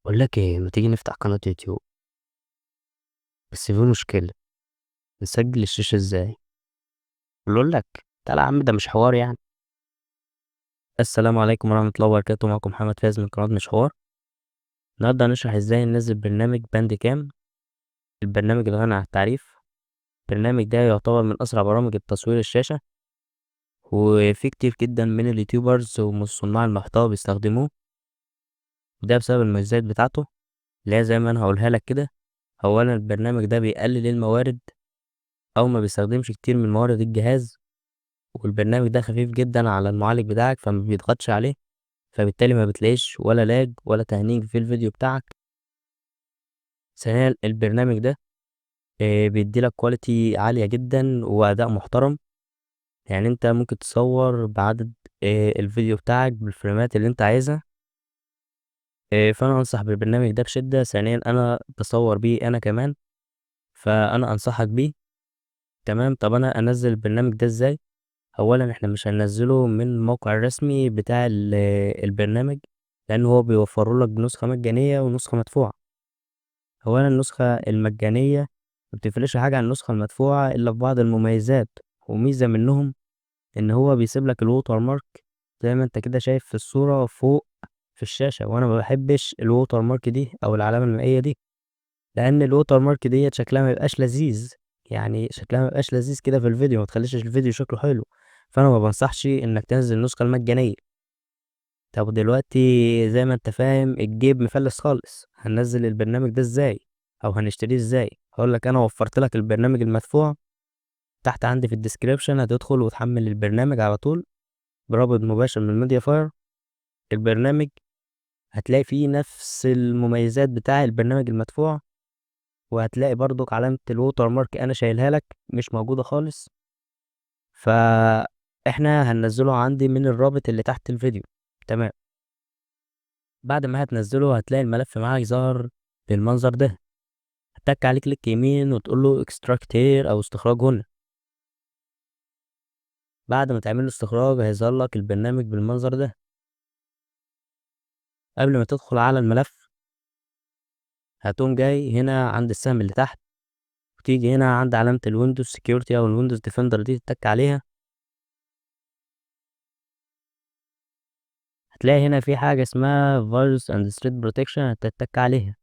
بقول لك ايه، ما تيجي نفتح قناة يوتيوب؟ بس في مشكلة. نسجل الشاشة ازاي؟ بقول لك تعالى يا عم، ده مش حوار يعني. السلام عليكم ورحمة الله وبركاته، معكم محمد فايز من قناة مش حوار. النهاردة هنشرح ازاي ننزل برنامج باند كام، البرنامج الغني عن التعريف. البرنامج ده يعتبر من أسرع برامج التصوير الشاشة، وفي كتير جدا من اليوتيوبرز ومن صناع المحتوى بيستخدموه، وده بسبب المميزات بتاعته اللي هي زي ما انا هقولها لك كده. اولا البرنامج ده بيقلل الموارد او ما بيستخدمش كتير من موارد الجهاز، والبرنامج ده خفيف جدا على المعالج بتاعك فما بيضغطش عليه، فبالتالي ما بتلاقيش ولا لاج ولا تهنيج في الفيديو بتاعك. ثانيا البرنامج ده بيديلك كواليتي عالية جدا وأداء محترم. يعني انت ممكن تصور بعدد الفيديو بتاعك بالفريمات اللي انت عايزها. فانا انصح بالبرنامج ده بشدة. ثانيا انا بصور بيه انا كمان، فانا انصحك بيه. تمام، طب انا انزل البرنامج ده ازاي؟ اولا احنا مش هننزله من الموقع الرسمي بتاع البرنامج، لان هو بيوفر لك نسخة مجانية ونسخة مدفوعة. اولا النسخة المجانية ما بتفرقش حاجة عن النسخة المدفوعة الا في بعض المميزات، وميزة منهم ان هو بيسيب لك الووتر مارك زي ما انت كده شايف في الصورة فوق في الشاشة، وانا ما بحبش الووتر مارك دي او العلامة المائية دي، لان الووتر مارك ديت شكلها ما يبقاش لذيذ. يعني شكلها ما يبقاش لذيذ كده في الفيديو، ما تخليش الفيديو شكله حلو. فانا ما بنصحش انك تنزل النسخة المجانية. طب دلوقتي زي ما انت فاهم الجيب مفلس خالص، هننزل البرنامج ده ازاي او هنشتريه ازاي؟ هقول لك انا وفرت لك البرنامج المدفوع. تحت عندي في الديسكريبشن هتدخل وتحمل البرنامج على طول برابط مباشر من ميديا فاير. البرنامج هتلاقي فيه نفس المميزات بتاع البرنامج المدفوع، وهتلاقي برضك علامة الووتر مارك انا شايلها لك مش موجودة خالص. فاحنا هننزله عندي من الرابط اللي تحت الفيديو. تمام، بعد ما هتنزله هتلاقي الملف معاك ظهر بالمنظر ده. هتك عليه كليك يمين وتقول له اكستراكت هير او استخراج هنا. بعد ما تعمل له استخراج هيظهر لك البرنامج بالمنظر ده. قبل ما تدخل على الملف هتقوم جاي هنا عند السهم اللي تحت، وتيجي هنا عند علامة الويندوز سيكيورتي او الويندوز ديفندر دي تتك عليها. هتلاقي هنا في حاجة اسمها فيروس اند ثريت بروتكشن هتتك عليها.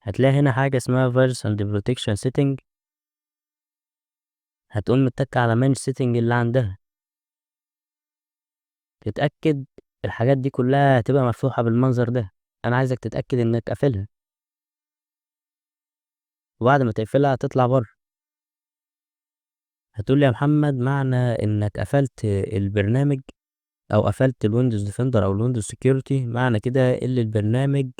هتلاقي هنا حاجة اسمها فيروس اند بروتكشن سيتنج، هتقوم متك على مان سيتنج اللي عندها. تتأكد الحاجات دي كلها هتبقى مفتوحة بالمنظر ده. انا عايزك تتأكد انك قافلها، وبعد ما تقفلها هتطلع بره. هتقول لي يا محمد معنى انك قفلت البرنامج او قفلت الويندوز ديفندر او الويندوز سيكيورتي معنى كده ان البرنامج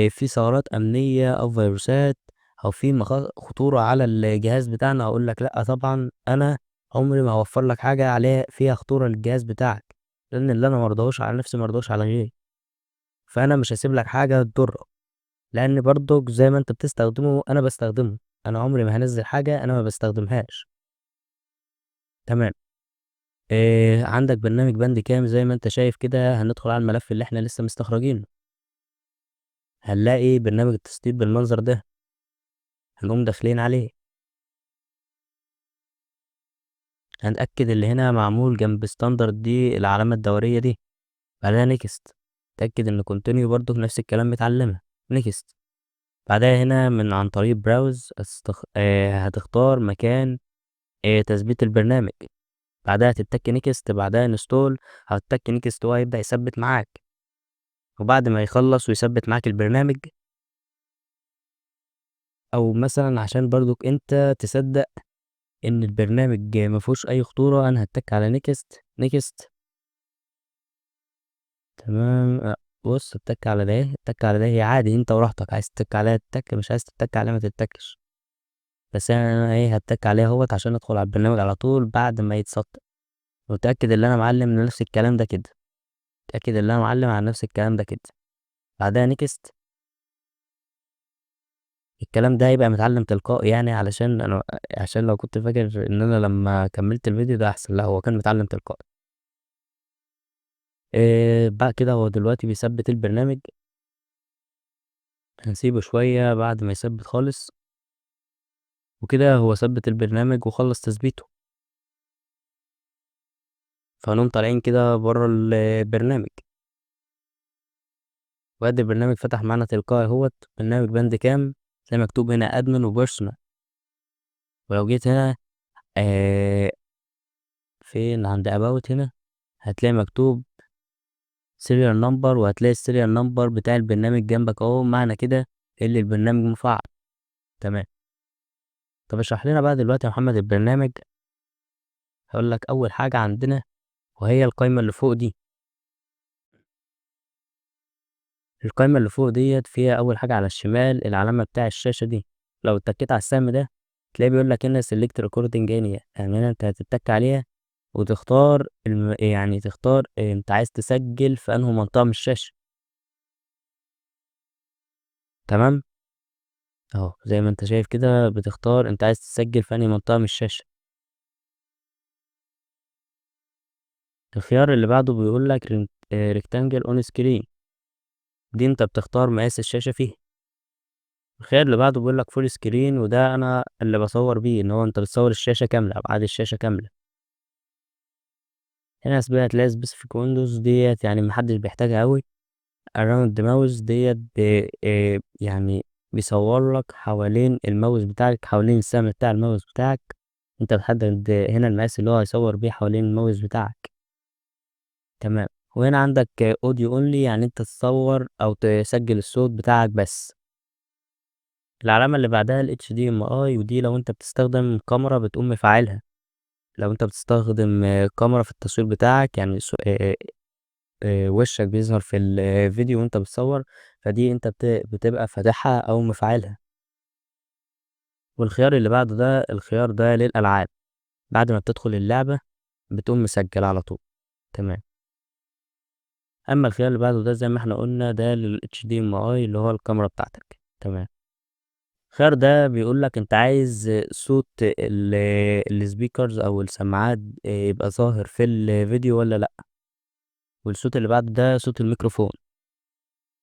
فيه ثغرات امنية او فيروسات او فيه خطورة على الجهاز بتاعنا؟ اقول لك لا طبعا، انا عمري ما هوفر لك حاجة عليها فيها خطورة للجهاز بتاعك، لان اللي انا مرضهوش على نفسي مرضهوش على غيري. فانا مش هسيب لك حاجة تضرك، لان برضو زي ما انت بتستخدمه انا بستخدمه. انا عمري ما هنزل حاجة انا ما بستخدمهاش. تمام. عندك برنامج بند كام زي ما انت شايف كده. هندخل على الملف اللي احنا لسه مستخرجينه، هنلاقي برنامج التسطيب بالمنظر ده. هنقوم داخلين عليه، هنأكد اللي هنا معمول جنب ستاندرد دي العلامة الدورية دي. بعدها نيكست. تأكد ان كونتينيو برضو نفس الكلام متعلمة. نيكست. بعدها هنا من عن طريق براوز هتختار مكان تثبيت البرنامج. بعدها تتك نيكست، بعدها انستول. هتتك نيكست وهو هيبدأ يثبت معاك. وبعد ما يخلص ويثبت معاك البرنامج، او مثلا عشان برضك انت تصدق ان البرنامج مفيهوش اي خطورة، انا هتك على نيكست نيكست. تمام. بص اتك على ده اتك على ده، هي عادي انت وراحتك، عايز تتك عليها تتك، مش عايز تتك عليها ما تتكش. بس انا ايه هتك عليها اهوت عشان ادخل على البرنامج على طول بعد ما يتسطب. وتأكد ان انا معلم من نفس الكلام ده كده. اتأكد ان انا معلم على نفس الكلام ده كده. بعدها نيكست. الكلام ده هيبقى متعلم تلقائي، يعني علشان انا عشان لو كنت فاكر ان انا لما كملت الفيديو ده احسن، لا هو كان متعلم تلقائي. بعد كده هو دلوقتي بيثبت البرنامج، هنسيبه شوية بعد ما يثبت خالص، وكده هو ثبت البرنامج وخلص تثبيته، فهنقوم طالعين كده برا البرنامج، وادي البرنامج فتح معانا تلقائي اهوت. برنامج بند كام زي مكتوب هنا ادمن وبيرسونال. ولو جيت هنا آه فين عند اباوت هنا هتلاقي مكتوب سيريال نمبر، وهتلاقي السيريال نمبر بتاع البرنامج جنبك اهو، معنى كده اللي البرنامج مفعل. تمام. طب اشرح لنا بقى دلوقتي يا محمد البرنامج. هقول لك اول حاجه عندنا وهي القايمه اللي فوق دي. القايمه اللي فوق ديت فيها اول حاجه على الشمال العلامه بتاع الشاشه دي، لو اتكيت على السهم ده تلاقي بيقول لك هنا سيلكت ريكوردنج اريا، يعني هنا انت هتتك عليها وتختار يعني تختار انت عايز تسجل في انهي منطقه من الشاشه. تمام. اهو زي ما انت شايف كده بتختار انت عايز تسجل في انهي منطقه من الشاشه. الخيار اللي بعده بيقول لك ريكتانجل اون سكرين، دي انت بتختار مقاس الشاشه فيه. الخيار اللي بعده بيقول لك فول سكرين، وده انا اللي بصور بيه، ان هو انت بتصور الشاشه كامله، ابعاد الشاشه كامله. هنا سبيل هتلاقي سبيسيفيك ويندوز ديت يعني محدش بيحتاجها قوي. اراوند ماوس ديت يعني بيصور لك حوالين الماوس بتاعك، حوالين السهم بتاع الماوس بتاعك. انت بتحدد هنا المقاس اللي هو هيصور بيه حوالين الماوس بتاعك. تمام. وهنا عندك اوديو اونلي، يعني انت تصور او تسجل الصوت بتاعك بس. العلامة اللي بعدها ال HDMI، ودي لو انت بتستخدم كاميرا بتقوم مفعلها. لو انت بتستخدم كاميرا في التصوير بتاعك، يعني وشك بيظهر في الفيديو وانت بتصور، فدي انت بتبقى فاتحها او مفعلها. والخيار اللي بعده ده الخيار ده للألعاب، بعد ما بتدخل اللعبة بتقوم مسجل على طول. تمام. اما الخيار اللي بعده ده زي ما احنا قلنا ده لل HDMI اللي هو الكاميرا بتاعتك. تمام. الخيار ده بيقول لك انت عايز صوت السبيكرز او السماعات يبقى ظاهر في الفيديو ولا لا. والصوت اللي بعده ده صوت الميكروفون.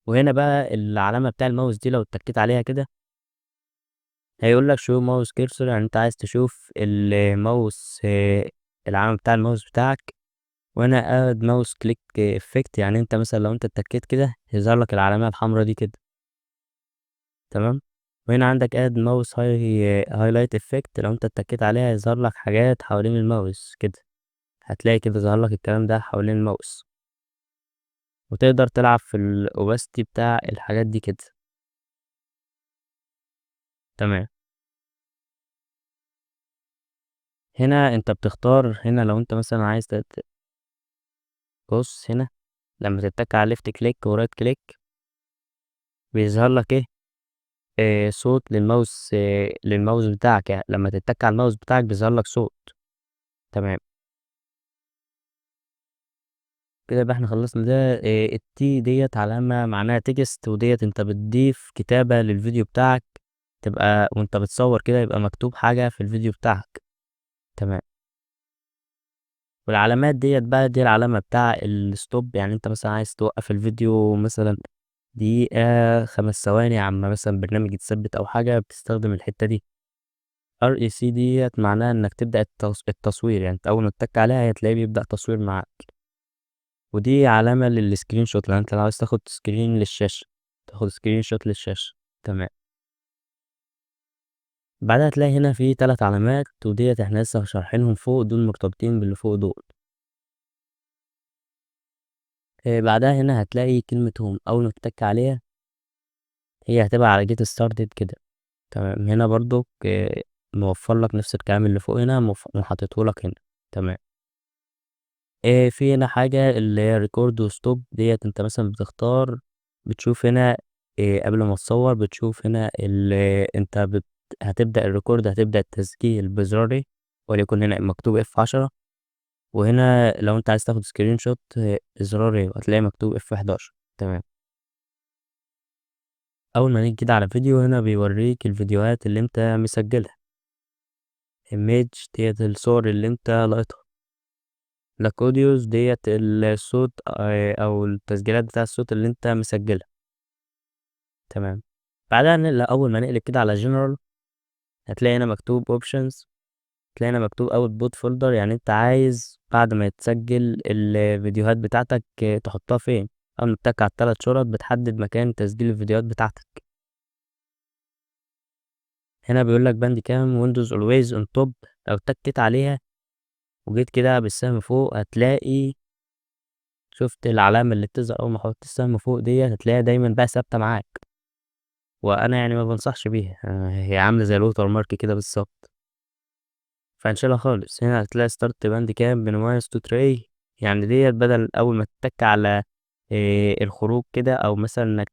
وهنا بقى العلامة بتاع الماوس دي لو اتكيت عليها كده هيقول لك شو ماوس كيرسور، يعني انت عايز تشوف الماوس العلامة بتاع الماوس بتاعك. وانا اد ماوس كليك افكت، يعني انت مثلا لو انت اتكيت كده يظهر لك العلامة الحمراء دي كده. تمام. وهنا عندك اد ماوس هايلايت افكت، لو انت اتكيت عليها يظهر لك حاجات حوالين الماوس كده، هتلاقي كده ظهر لك الكلام ده حوالين الماوس، وتقدر تلعب في الاوباستي بتاع الحاجات دي كده. تمام. هنا انت بتختار، هنا لو انت مثلا عايز بص هنا لما تتك على ليفت كليك ورايت كليك بيظهر لك ايه صوت للماوس، للماوس بتاعك، يعني لما تتك على الماوس بتاعك بيظهر لك صوت. تمام. كده يبقى احنا خلصنا ده. التي ديت علامة معناها تكست، وديت انت بتضيف كتابة للفيديو بتاعك، تبقى وانت بتصور كده يبقى مكتوب حاجة في الفيديو بتاعك. تمام. والعلامات ديت بقى دي العلامة بتاع الستوب، يعني انت مثلا عايز توقف الفيديو مثلا دقيقة 5 ثواني عما مثلا برنامج يتثبت أو حاجة بتستخدم الحتة دي. REC ديت معناها إنك تبدأ التصوير، يعني انت أول ما تتك عليها هتلاقيه بيبدأ تصوير معاك. ودي علامة للسكرين شوت، لو انت عاوز تاخد سكرين للشاشة، تاخد سكرين شوت للشاشة. تمام. بعدها هتلاقي هنا في 3 علامات، وديت احنا لسه شارحينهم فوق، دول مرتبطين باللي فوق دول. بعدها هنا هتلاقي كلمة هوم، أول ما تتك عليها هي هتبقى على جيت ستارتد كده. تمام. هنا برضو موفر لك نفس الكلام اللي فوق هنا محطته لك هنا. تمام. في هنا حاجة اللي هي ريكورد وستوب، ديت انت مثلا بتختار، بتشوف هنا قبل ما تصور بتشوف هنا انت هتبدأ الريكورد، هتبدأ التسجيل بزرار ايه، وليكن هنا مكتوب F10. وهنا لو انت عايز تاخد سكرين شوت زرار ايه، هتلاقي مكتوب F11. تمام. اول ما نيجي كده على فيديو هنا بيوريك الفيديوهات اللي انت مسجلها. ايميج ديت الصور اللي انت لقيتها. لك اوديوز ديت الصوت او التسجيلات بتاع الصوت اللي انت مسجلها. تمام. بعدها اول ما نقلب كده على جنرال، هتلاقي هنا مكتوب اوبشنز، هتلاقي هنا مكتوب اوتبوت فولدر، يعني انت عايز بعد ما تسجل الفيديوهات بتاعتك تحطها فين. اول ما تتك على الثلاث شرط بتحدد مكان تسجيل الفيديوهات بتاعتك. هنا بيقول لك باند كام ويندوز اولويز اون توب، لو اتكيت عليها وجيت كده بالسهم فوق هتلاقي، شفت العلامة اللي بتظهر اول ما حطيت السهم فوق ديت، هتلاقيها دايما بقى ثابتة معاك، وانا يعني ما بنصحش بيها، هي عاملة زي الوتر مارك كده بالظبط، فهنشيلها خالص. هنا هتلاقي ستارت باند كام مينيمايز تو تراي، يعني ديت بدل اول ما تتك على الخروج كده، او مثلا انك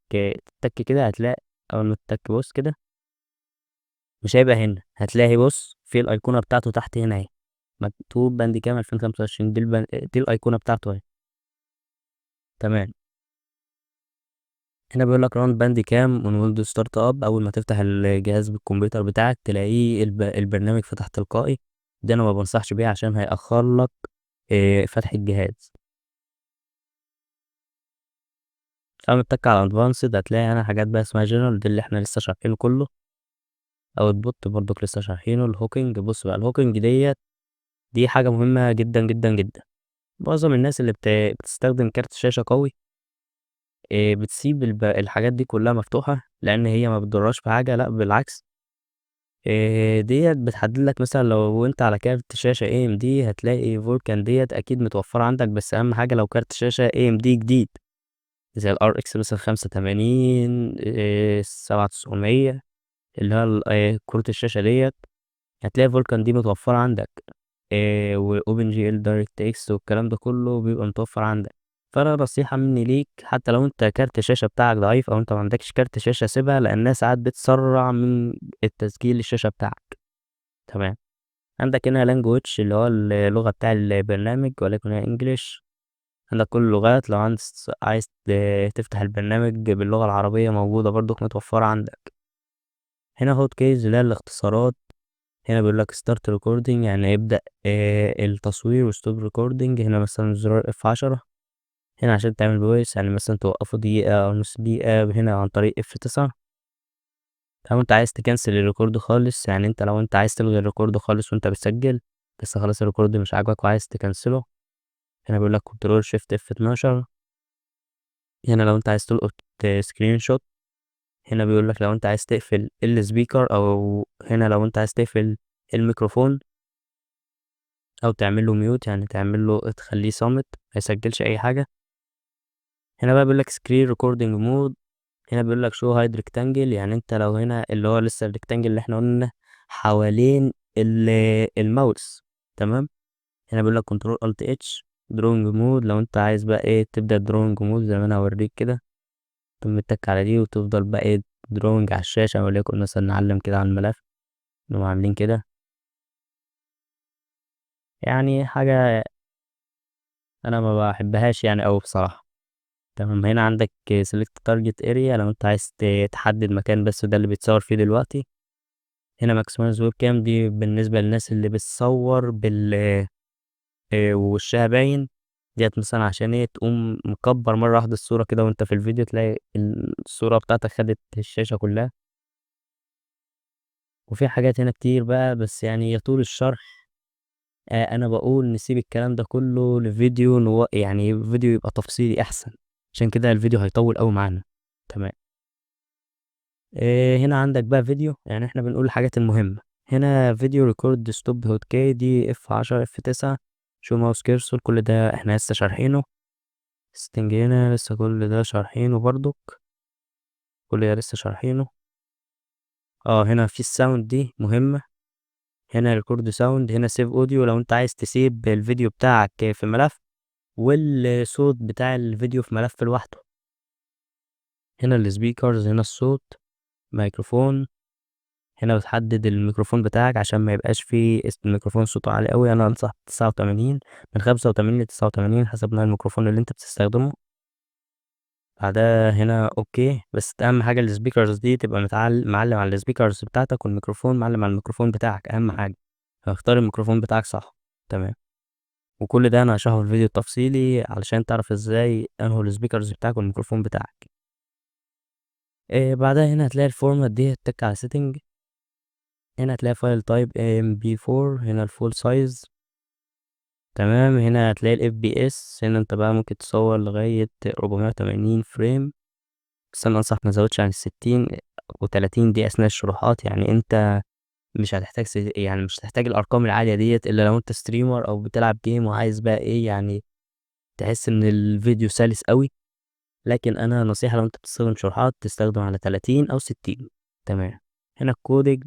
تتك كده، هتلاقي اول ما تتك بص كده مش هيبقى هنا، هتلاقي بص في الايقونة بتاعته تحت هنا اهي، مكتوب باند كام 2025، دي الايقونة بتاعته اهي. تمام. هنا بيقول لك راوند باند كام من ويندوز ستارت اب، اول ما تفتح الجهاز بالكمبيوتر بتاعك تلاقيه البرنامج فتح تلقائي، ده انا ما بنصحش بيه عشان هيأخر لك فتح الجهاز. اول ما تتك على ادفانسد هتلاقي هنا حاجات بقى اسمها جنرال، دي اللي احنا لسه شارحينه كله، او البوت برضك لسه شارحينه. الهوكينج، بص بقى الهوكينج دي حاجة مهمة جدا جدا جدا. معظم الناس اللي بتستخدم كارت شاشة قوي بتسيب الحاجات دي كلها مفتوحة، لأن هي ما بتضرش في حاجة، لأ بالعكس. ديت بتحدد لك مثلا لو انت على كارت شاشة AMD هتلاقي فولكان ديت أكيد متوفرة عندك، بس أهم حاجة لو كارت شاشة AMD جديد زي ال RX مثلا 85 7900، اللي هو كروت الشاشة ديت، هتلاقي فولكان دي متوفرة عندك، وأوبن جي ال دايركت اكس والكلام ده كله بيبقى متوفر عندك. فأنا نصيحة مني ليك، حتى لو انت كارت الشاشة بتاعك ضعيف أو انت معندكش كارت شاشة، سيبها، لأنها ساعات بتسرع من التسجيل الشاشة بتاعك. تمام. عندك هنا لانجوج اللي هو اللغة بتاع البرنامج، ولكن هي انجليش. عندك كل اللغات، لو عايز تفتح البرنامج باللغة العربية موجودة برضك متوفرة عندك. هنا هوت كيز اللي هي الاختصارات، هنا بيقول لك ستارت ريكوردينج يعني يبدأ التصوير، وستوب ريكوردينج هنا مثلا زرار F10، هنا عشان تعمل فويس يعني مثلا توقفه دقيقة أو نص دقيقة، هنا عن طريق F9. لو انت عايز تكنسل الريكورد خالص، يعني انت لو انت عايز تلغي الريكورد خالص وانت بتسجل، بس خلاص الريكورد مش عاجبك وعايز تكنسله، هنا بيقول لك كنترول شيفت F12. هنا لو انت عايز تلقط سكرين شوت، هنا بيقول لك لو انت عايز تقفل السبيكر، او هنا لو انت عايز تقفل الميكروفون او تعمل له ميوت، يعني تعمل له تخليه صامت ما يسجلش اي حاجه. هنا بقى بيقول لك سكرين ريكوردنج مود، هنا بيقول لك شو هايد ريكتانجل، يعني انت لو هنا اللي هو لسه الريكتانجل اللي احنا قلنا حوالين الماوس. تمام. هنا بيقول لك كنترول الت اتش دروينج مود، لو انت عايز بقى ايه تبدا دروينج مود زي ما انا هوريك كده، تقوم متك على دي وتفضل بقى ايه دروينج على الشاشه، وليكن مثلا نعلم كده على الملف، نقوم عاملين كده، يعني حاجه انا ما بحبهاش يعني اوي بصراحه. تمام. هنا عندك select target area، لو انت عايز تحدد مكان بس ده اللي بيتصور فيه دلوقتي. هنا maximize webcam دي بالنسبة للناس اللي بتصور وشها باين، ديت مثلا عشان ايه تقوم مكبر مرة واحدة الصورة كده وانت في الفيديو تلاقي الصورة بتاعتك خدت الشاشة كلها. وفي حاجات هنا كتير بقى، بس يعني يطول الشرح، انا بقول نسيب الكلام ده كله لفيديو يعني فيديو يبقى تفصيلي احسن، عشان كده الفيديو هيطول اوي معانا. تمام. هنا عندك بقى فيديو، يعني احنا بنقول الحاجات المهمة. هنا فيديو ريكورد ستوب هوت كي دي F10 F9، شو ماوس كيرسور كل ده احنا لسه شارحينه. ستنج هنا لسه كل ده شارحينه برضك، كل ده لسه شارحينه. هنا في الساوند دي مهمة، هنا ريكورد ساوند، هنا سيف اوديو لو انت عايز تسيب الفيديو بتاعك في ملف والصوت بتاع الفيديو في ملف لوحده. هنا السبيكرز، هنا الصوت، ميكروفون، هنا بتحدد الميكروفون بتاعك عشان ما يبقاش فيه اسم الميكروفون صوته عالي قوي، انا انصح 89، من 85 ل 89 حسب نوع الميكروفون اللي انت بتستخدمه. بعدها هنا اوكي، بس اهم حاجه السبيكرز دي تبقى معلم على السبيكرز بتاعتك، والميكروفون معلم على الميكروفون بتاعك، اهم حاجه اختار الميكروفون بتاعك صح. تمام. وكل ده انا هشرحه في الفيديو التفصيلي علشان تعرف ازاي انهي السبيكرز بتاعك والميكروفون بتاعك. بعدها هنا هتلاقي الفورمات دي، تك على سيتنج. هنا هتلاقي فايل تايب MP4، هنا الفول سايز. تمام. هنا هتلاقي ال FPS. هنا انت بقى ممكن تصور لغاية 480 فريم، بس انا انصح ما تزودش عن 60 و30 دي اثناء الشروحات. يعني انت مش هتحتاج يعني مش هتحتاج الارقام العالية ديت الا لو انت ستريمر او بتلعب جيم وعايز بقى ايه، يعني تحس ان الفيديو سلس قوي. لكن انا نصيحة، لو انت بتستخدم شروحات تستخدم على 30 او 60. تمام. هنا الكودج.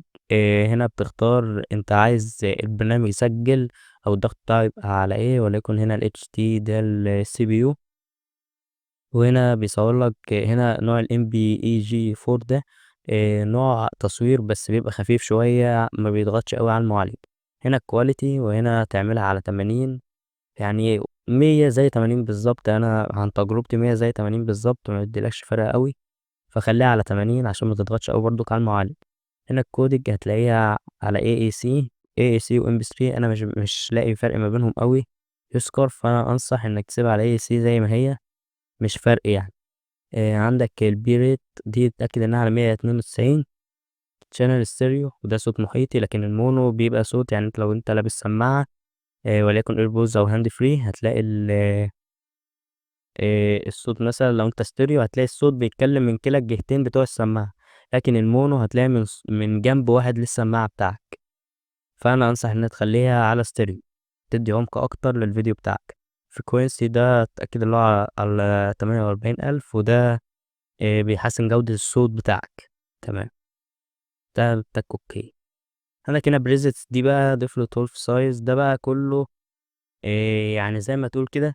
هنا بتختار انت عايز البرنامج يسجل او الضغط بتاعه يبقى على ايه، وليكن هنا ال HT ده ال CPU. وهنا بيصور لك هنا نوع ال MPEG 4 ده نوع تصوير بس بيبقى خفيف شوية، ما بيضغطش قوي على المعالج. هنا الكواليتي، وهنا تعملها على 80. يعني 100 زي 80 بالظبط. انا عن تجربتي 100 زي 80 بالظبط، ما يديلكش فرق قوي. فخليها على 80 عشان ما تضغطش قوي برضك على المعالج. هنا الكودج هتلاقيها على AAC و MP3. انا مش لاقي فرق ما بينهم قوي يذكر، فانا انصح انك تسيبها على AAC زي ما هي، مش فرق يعني. عندك البي ريت دي، اتاكد انها على 192 شانل ستيريو، وده صوت محيطي. لكن المونو بيبقى صوت، يعني انت لو انت لابس سماعه وليكن ايربودز او هاند فري، هتلاقي الصوت مثلا لو انت ستيريو هتلاقي الصوت بيتكلم من كلا الجهتين بتوع السماعة. لكن المونو هتلاقي من جنب واحد للسماعة بتاعك. فأنا أنصح إنك تخليها على ستيريو، تدي عمق أكتر للفيديو بتاعك. فريكوينسي ده اتأكد اللي هو على 48,000، وده بيحسن جودة الصوت بتاعك. تمام. ده بتاعك اوكي. عندك هنا بريزتس دي بقى ضيف له 12 سايز. ده بقى كله يعني زي ما تقول كده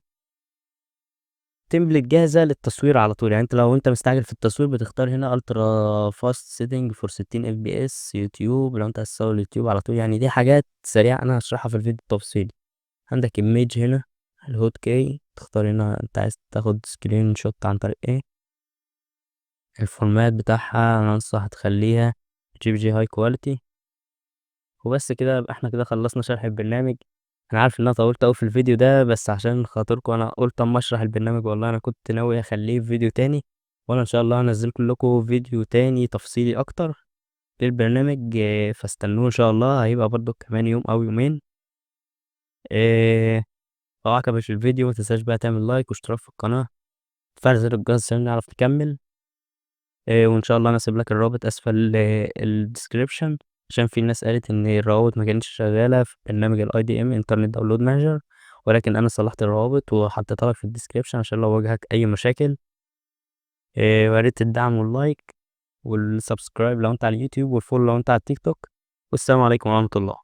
تمبلت جاهزة للتصوير على طول. يعني انت لو انت مستعجل في التصوير بتختار هنا الترا فاست سيتنج فور 60 FPS يوتيوب، لو انت عايز تصور اليوتيوب على طول. يعني دي حاجات سريعة انا هشرحها في الفيديو التفصيلي. عندك ايميج هنا الهوت كي، تختار هنا انت عايز تاخد سكرين شوت عن طريق ايه. الفورمات بتاعها انا انصح تخليها JPG هاي كواليتي. وبس كده يبقى احنا كده خلصنا شرح البرنامج. انا عارف ان انا طولت اوي في الفيديو ده، بس عشان خاطركم انا قلت اما اشرح البرنامج. والله انا كنت ناوي اخليه في فيديو تاني، وانا ان شاء الله هنزل لكم فيديو تاني تفصيلي اكتر للبرنامج. فاستنوه ان شاء الله، هيبقى برضو كمان يوم او يومين. لو عجبك الفيديو متنساش بقى تعمل لايك واشتراك في القناة، تفعل زر الجرس عشان نعرف نكمل. وان شاء الله انا اسيب لك الرابط اسفل الديسكريبشن، عشان في ناس قالت ان الروابط ما كانتش شغاله في برنامج الاي دي ام انترنت داونلود مانجر، ولكن انا صلحت الروابط وحطيتها لك في الديسكريبشن عشان لو واجهك اي مشاكل. ويا ريت الدعم واللايك والسبسكرايب لو انت على اليوتيوب، والفولو لو انت على التيك توك. والسلام عليكم ورحمه الله.